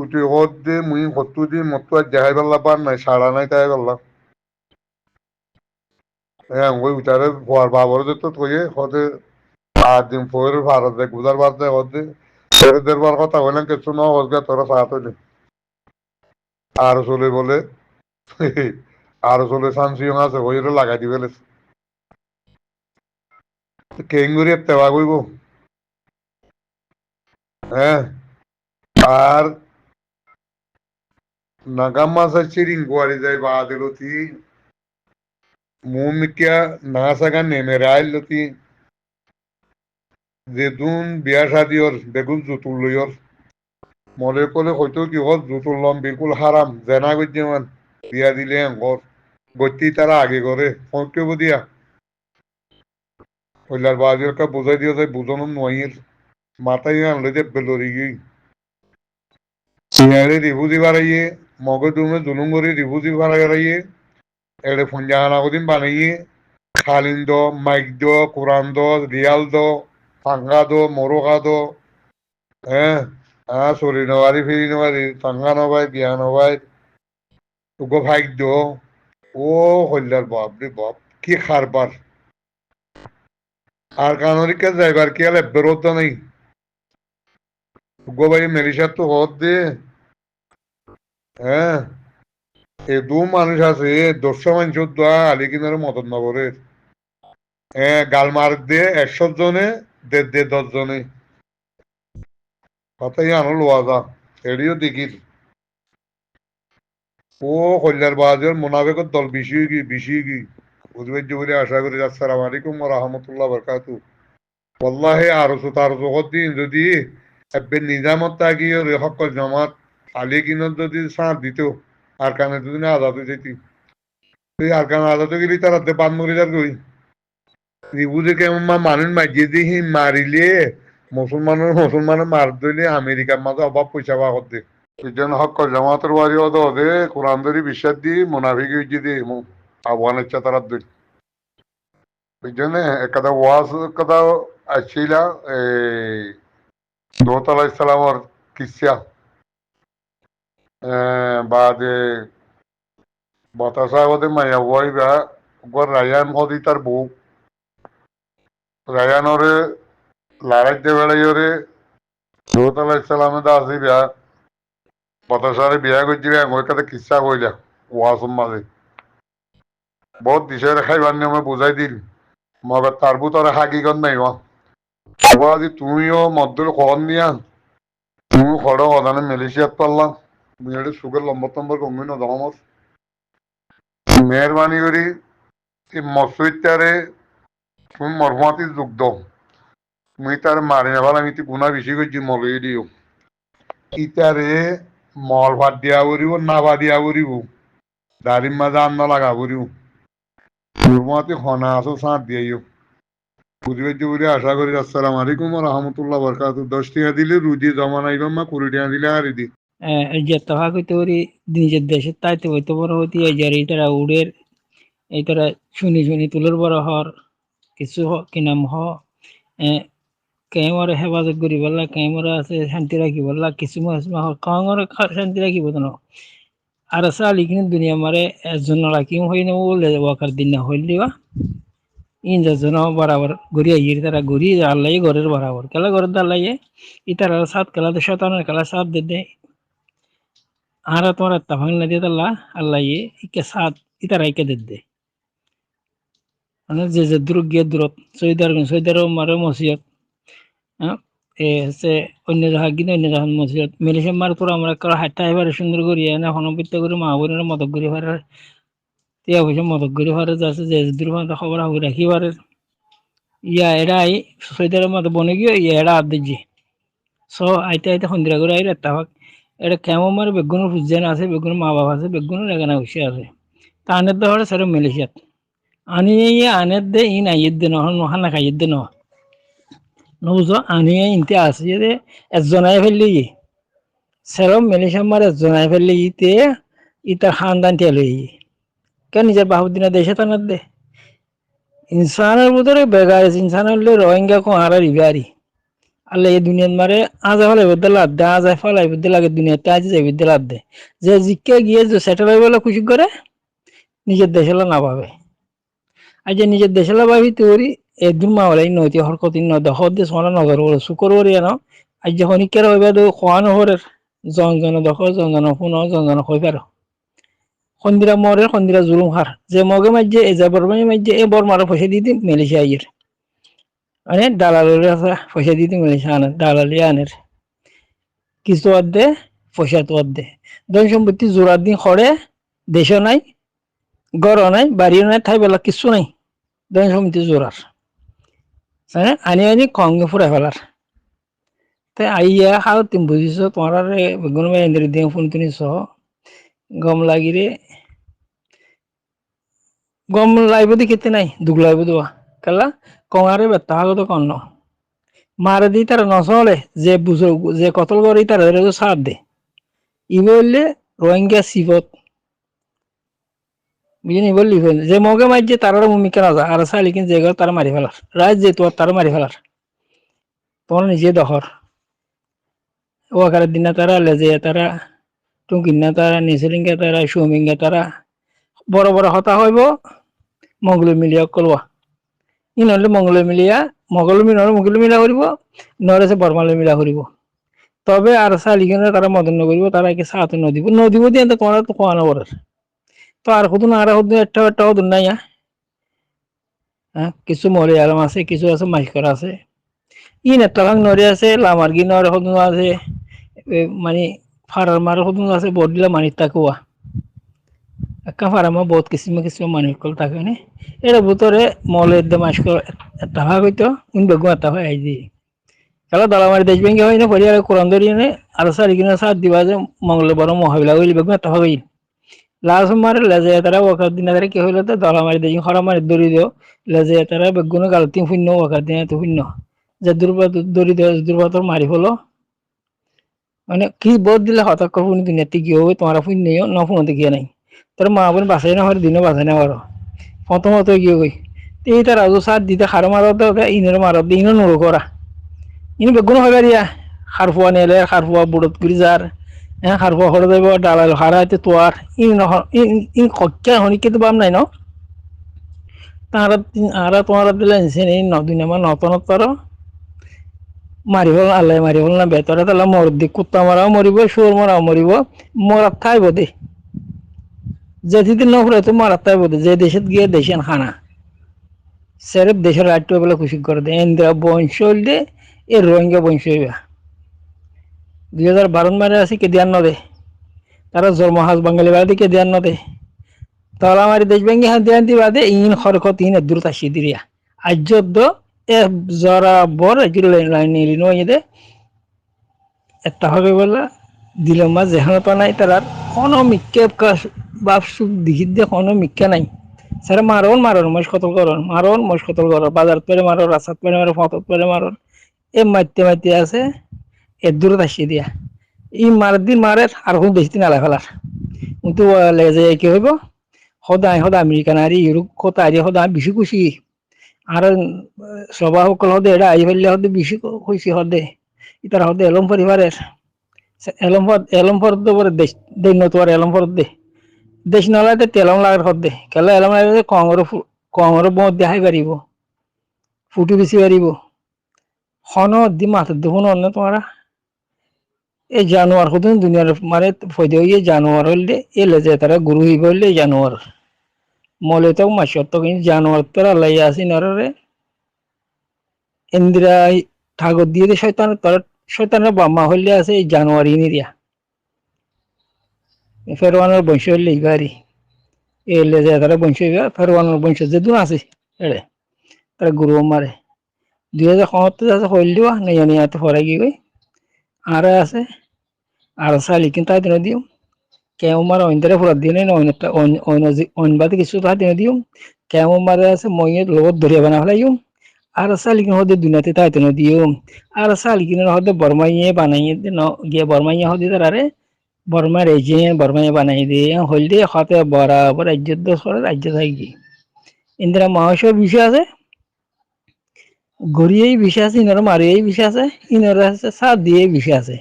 উঠে হদ দে মুই হতু দি মতো আর দেখাই পারলা পার নাই সারা নাই তাই পারলাম হ্যাঁ ওই উঠারে হওয়ার বাবর তো থয়ে হদে 8 দিন পরে ভারত দেখ বুঝার বাদ দেয় হদে ছেড়ে দেবার কথা হইলাম কিছু না হজগা তোরা সাথ হইলে আর চলে বলে আর চলে সামসিং আছে ওইটা লাগাই দিবে কেঙ্গুরি তেবা কইব হ্যাঁ আর নাগাম মাছ চিরিং গুয়ারি যায় বা দিলতি মুমিকিয়া না সাগা নেমে রাইলতি যেদুন বিয়া শাদি ওর বেগুন জুতুল লইর মনে করলে হয়তো কি হল জুতুল লম বিলকুল হারাম জেনা গজ্জে মান বিয়া দিলে ঘর গতি তারা আগে করে ফোঁকেব দিয়া হইলার বাজের কা বুঝাই দিয়ে যায় বুঝানো নয়ের মাথায় আনলে যে বেলরি গই সিয়ারে রিভুজি বাড়াইয়ে মগে দুমে জুলুম করে রিভুজি বাড়াইয়ে এড়ে ফঞ্জাহানা কদিন বানাইয়ে খালিন দো মাইক দো কোরআন দো রিয়াল দো ফাঙ্গা দো মোরগা দো হ্যাঁ হ্যাঁ সরি নবারি ফিরি নবারি ফাঙ্গা নবাই বিয়া নবাই তুগো ভাইক দো ও হইলার বাপ রে বাপ কি খারবার আর কানরিকা যাইবার কি আলে বেরোত নেই তুগো ভাই মেরিসার তো হদ দে হ্যাঁ এ দু মানুষ আছে 200 মানুষ দোয়া আলি কিনারে মদন নগরের হ্যাঁ গাল মার দিয়ে 100 জনে 10 জনে কথাই আনো লোয়া যা এড়িও দেখির ও কল্যাণ বাহাদুর মোনাফেকর দল বেশি কি বুঝবে বলে আশা করি আসসালামু আলাইকুম ওয়া রাহমাতুল্লাহি ওয়া বারাকাতুহু ওয়াল্লাহি আরসু তারসু দিন যদি এবে নিজামত তাকি হকল জামাত আলী কিনত যদি সাথ দিত আর কানে যদি না আজাদ হয়ে যেতি তুই আর কানে আজাদ হয়ে গেলি তারা বাদ মরে যার কই রিবুজে কেমন মানুষ মারিয়ে দিয়ে মারিলে মুসলমানের মার দিলে আমেরিকার মাঝে অভাব পয়সা বা করতে এই জন্য হকল জামাতের বাড়ি অদ দে কোরআন ধরি বিশ্বাস দি মোনাফিক হইজি দি আহ্বান ইচ্ছা তারা দুই এই জন্য একটা ওয়াজ কথা আসছিল এই দৌত আলাহ ইসলামর কিসা বাদে বতাসা ওদের মাইয়া বই বা রায়ান হদি তার বউ রায়ানরে লড়াইতে বেড়াইরে দৌত আলাহ ইসলামে দা আসি বিয়া বতাসারে বিয়া করছি ওই কথা কিসা কইলা ওয়াজম মাঝে বহুত দিশে খাইবার নিয়মে বুঝাই দিল মগে তার বুতরে হাকিগত নাই আজি তুমিও মদ্দুল খবর নিয়া তুমি খড় অদানে মালয়েশিয়াত পারলাম মেয়ের সুখের লম্বর টম্বর কমবি না দমর মেহরবানি করি এই মসজিদটারে তুমি মরমাতি যোগ দাও তুমি তার মারি নেবার আমি গুণা বেশি করছি মলই দিও ইটারে মল ভাত দিয়া করিব না ভাত দিয়া করিব দাড়ির মাঝে আন্না লাগা করিব মরমাতি খনা আছো সাঁত দিয়াইও বুঝবে বুঝে আশা করি আসসালামু আলাইকুম ওয়া রাহমাতুল্লাহি ওয়া বারাকাতুহু 10 টাকা দিলে রুজি জমা নাইবাম মা 20 টাকা দিলে আর দি যে তহা কইতে পারি নিজের দেশে তাইতে হইতে বড় হইতে এই যে এইটারা উড়ের এইটারা শুনি তুলের বড় হর কিছু কিনাম হ কেমরে হেফাজত করি বললা কেমরে আছে শান্তি রাখি বললা কিছু মাস কমরে শান্তি রাখিব তো আর সালি কিন্তু দুনিয়া মারে একজন রাখিম হই না বলে ওয়াকার দিন না হইল দিবা ইনজন বরাবর গড়িয়া ইয়ে তারা গড়ি আল্লাহ ঘরের বরাবর কেলা ঘরের দাল্লাইয়ে ইতারা সাত কেলা তো শতানের কেলা সাত দে আর তোমার তাফাং না দিয়ে আল্লাহ আল্লাহ ইকে সাত ইতারা ইকে দে মানে যে দূর গিয়ে দূরত সৈদার মারে মসজিদ এ হচ্ছে অন্য জায়গা গিয়ে অন্য জায়গার মসজিদ মেলেশিয়া মার তোর আমরা হাটটা এবারে সুন্দর করি না হনবিত্ত করে মা বোনের মদক করি পারে তিয়া পয়সা মদক করি পারে যাচ্ছে যে দূর খবর হবে রাখি পারে ইয়া এরাই সৈদারের মতো বনে গিয়ে ইয়া এরা আদ দিজি সো আইতে সন্ধ্যা করে আইলে তাহাক এটা কেমন মারে বেগুনের ফুজেন আছে বেগুনের মা বাবা আছে বেগুনের এখানে বসে আছে তা আনের দেওয়ার সেটা মেলেশিয়াত আনি আনের দে ইন আইয়ের দে নহান না খাইয়ের দে নবুঝো আনি ইনতে আছে যে একজনায় ফেললি সেরম মেলেশিয়া মারে একজনায় ফেললি ইতে ইতার খানদান তেল কেন নিজের বাহুদ্দিনা দেশে টানার দে ইনসানের ভিতরে বেগার ইনসান হলে রোহিঙ্গা কো হারা রিবারি আল্লাহ এই দুনিয়াত মারে আজা ফলাই বদল লাদ দে আজা ফলাই বদল লাগে দুনিয়াতে আজ যাই বদল লাদ দে যে জিকে গিয়ে যে সেটেল হয়ে বলে খুশি করে নিজের দেশে না পাবে আজ নিজের দেশে ভাবি তৈরি একদিন মাওলাই নৈতি হরকতি নদ হদ্দে সোনা নগর বলে শুকর করি না আজ যখন ইকের হইবে তো খোয়ানো হরের জন দখ জন শুন জন হই পারো সন্দিরা মরে সন্দিরা জুলুম হার যে মগে মাঝে এ যাবার মাঝে এ বর মারা পয়সা দিতে মেলেছিয়া আইয়ের মানে দালালের পয়সা দিতে মেলেছিয়া আনে দালালি আনের কিছু অর্ধে পয়সা তো অর্ধে ধন সম্পত্তি জোড়ার দিন খড়ে দেশও নাই গড়ও নাই বাড়িও নাই ঠাই বেলা কিছু নাই ধন সম্পত্তি জোড়ার আনি আনি কঙ্গে ফুরাই ফেলার তাই আইয়া হাও তুমি বুঝিস তোমার বেগুন ইন্দ্র দিয়ে ফোন কিনি সহ গম লাগিরে গম লাইব দি খেতে নাই দুগ লাইব দেওয়া কেলা কঙারে বেত্তা হাগত কন্ন মারে দি তারা নচলে যে বুঝো যে কতল করে তারা সার দে ই বললে রোহিঙ্গা সিবত বুঝিনি বললি যে মগে মারছে তার ভূমিকা না যা আর চাইলে কিন্তু যে তারা মারি ফেলার রাজ যে তোমার তারা মারি ফেলার তোমার নিজে দখর ওয়াকারের দিনা তারা লেজে তারা টুঙ্কিনা তারা নিচলিঙ্গা তারা সুমিঙ্গা তারা বড় বড় হতা হইব মঙ্গল মিলিয়া কলবা ই নহলে মঙ্গল মিলিয়া মঙ্গল মিলা করিব নহলে সে বর্মালে মিলা করিব তবে আর চালিকেনে তারা মদন নকরিব তারা একে সাথে নদিব দিয়ে তোমার তো খোয়ানো বরার তো আর হুদুন আর হুদুন একটা হুদুন নাই হ্যাঁ কিছু মরে আলম আছে কিছু আছে মাইকর আছে ই নেতাভাং নরে আছে লামার্গি নরে হুদুন আছে মানে ফারার মার হুদুন আছে বদলা মানি তাকুয়া একটা ফারামা বহুত কিছু মানুষ কল থাকে নে এর ভিতরে মলে একদম আজকাল একটা ভাগ হইতো বেগুন একটা হয় আই দিয়ে খেলা দলামারি দেশ ব্যাংকে হয় না পরিবার কোরআন ধরিয়ে নে আর সারিকিনা সাত দিবা যে মঙ্গলবার মহাবিলা হইলে বেগুন একটা হইল লাস্ট মারে লেজে তারা ওয়াকার দিন তারা কি হইলো তো দলামারি দেশ খরামারি দড়ি দিও লেজে তারা বেগুন গালতি শূন্য ওয়াকার দিন তো শূন্য যে দড়ি দেওয়া দুর্বাতর মারি হলো মানে কি বোধ দিলে হতাক্ষ শুনি দুনিয়াতে কি হবে তোমার শূন্য ন ফোনতে গিয়ে নাই তোর মা বোন বাঁচাই না হয় দিনও বাঁচাই না পারো প্রথমত গিয়ে গই এই তার রাজু সার দিতে খারো মারত ইনের মারত ইনো নুরো করা ইনি বেগুন হয় বাড়িয়া খারফুয়া নেলে খারফুয়া বুড়ত গুড়ি যার হ্যাঁ খারফুয়া হরে দেব ডালাল হারাইতে তোয়ার ইন কক্কা হনি কিন্তু বাম নাই ন তারা তোমার দিলে দুই নাম্বার নতনত পারো মারি হল আল্লাহ মারি হল না বেতরে তাহলে মরদি কুত্তা মারাও মরিব শুয়োর মারাও মরিব মরাত খাইব দে যে দিন নফরে তো মারাত খাইব দে যে দেশে গিয়ে দেশেন খানা সেরেপ দেশের রাজ্য বলে খুশি করে দে ইন্দিরা বংশ দে এ রোহিঙ্গা বংশ হইবা 2012 মারে আছে কে দিয়ান নদে তারা জন্মহাজ বাঙালি বাদে কে দিয়ান নদে তাহলে আমার দেশ ব্যাংকে হাতে আনতে বাদে ইন খরকত ইন দূরতা সিদিরিয়া আজ্যদ্দ এ জরা বর এগুলো লাইন নিলিনো দে একটা হবে বলা দিল মা যেখানে পা নাই তার কোনো মিক্কে বাপ সুখ দিঘির দিয়ে কোনো মিক্কা নাই স্যার মারণ মশ কতল করন মারণ মশ কতল করন বাজার পেরে মারো রাস্তাত পেরে মারো ফতত পেরে মারণ এ মারতে আছে এ দূরত আসিয়ে দিয়া ই দিন মারে আর কোন বেশি দিন আলা ফেলার কিন্তু লেগে কি হইব সদায় আমেরিকান আর ইউরোপ কত আজ সদায় বেশি খুশি আর সভা সকল হদে এটা আই ফেললে হদে বেশি খুশি হদে ইতার হদে এলম পরিবারের এলম ফরদ পরে দেশ দেশ নতুয়ার এলম ফরদ দে দেশ নলাতে তেলম লাগার হদে কেলা এলম লাগে কংর বোধ দেখাই পারিব ফুটি বেশি পারিব হন দি মাথার দেখুন অন্য তোমারা এই জানোয়ার হতো দুনিয়ার মানে ফয়দে হইয়ে জানোয়ার হইলে এলে যে তারা গুরু হইব হইলে জানোয়ার মলে তো মাসত তো কিন্তু জানোয়ার তারা লাই আসি নরে ইন্দিরা ঠাকুর দিয়ে দিয়ে শয়তানের বাম্মা হইলে আছে এই জানোয়ার ইনিরিয়া ফেরওয়ানের বংশ হইলে ইবারি এলে যে তারা বংশ হইবা ফেরওয়ানের বংশ যে দুন আছে এড়ে তারা গুরু মারে 2000 আছে হইল দিবা নিয়াতে ফরাই গিয়ে আর আছে আর চালি কিন্তু তাই দিন দিও কেউ মার অন্যরা ফুরাত দিয়ে নেই অন্যবাদে কিছু তাই দিন দিও কেউ মারে আছে মই লগত ধরিয়া বানা ফেলাইও আর চালিকিন হদে দুনিয়াতে তাই দিন দিও আর চালিকিনের হদে বরমাইয়ে বানাইয়ে গিয়ে বরমাইয়ে হদে তারারে বর্মা রেজে বর্মাইয়ে বানাই দিয়ে হইল দিয়ে হাতে বরাবর রাজ্য দোষ করে রাজ্য থাকি ইন্দিরা মহাশয় বিষয় আছে গড়িয়েই বিষে আছে ইনর মারিয়েই বিষে আছে ইনর আছে সাত দিয়েই বিষে আছে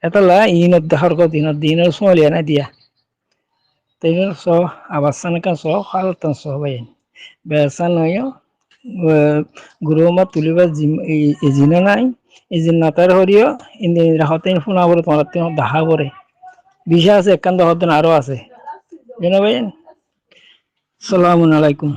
এটা লা ইনত দেখার কত ইনত সোমালিয়া না দিয়া তাই সো আবাসান কান সো খালতান সো ভাই বেসান নয় গুরু মা তুলিবা জিনা নাই ইজিন নাতার হরিও ইনি রাহতে ফোনা বলে তোমার দেখা করে বিষে আছে একখান হতেন আরো আছে জানো ভাই সালামু আলাইকুম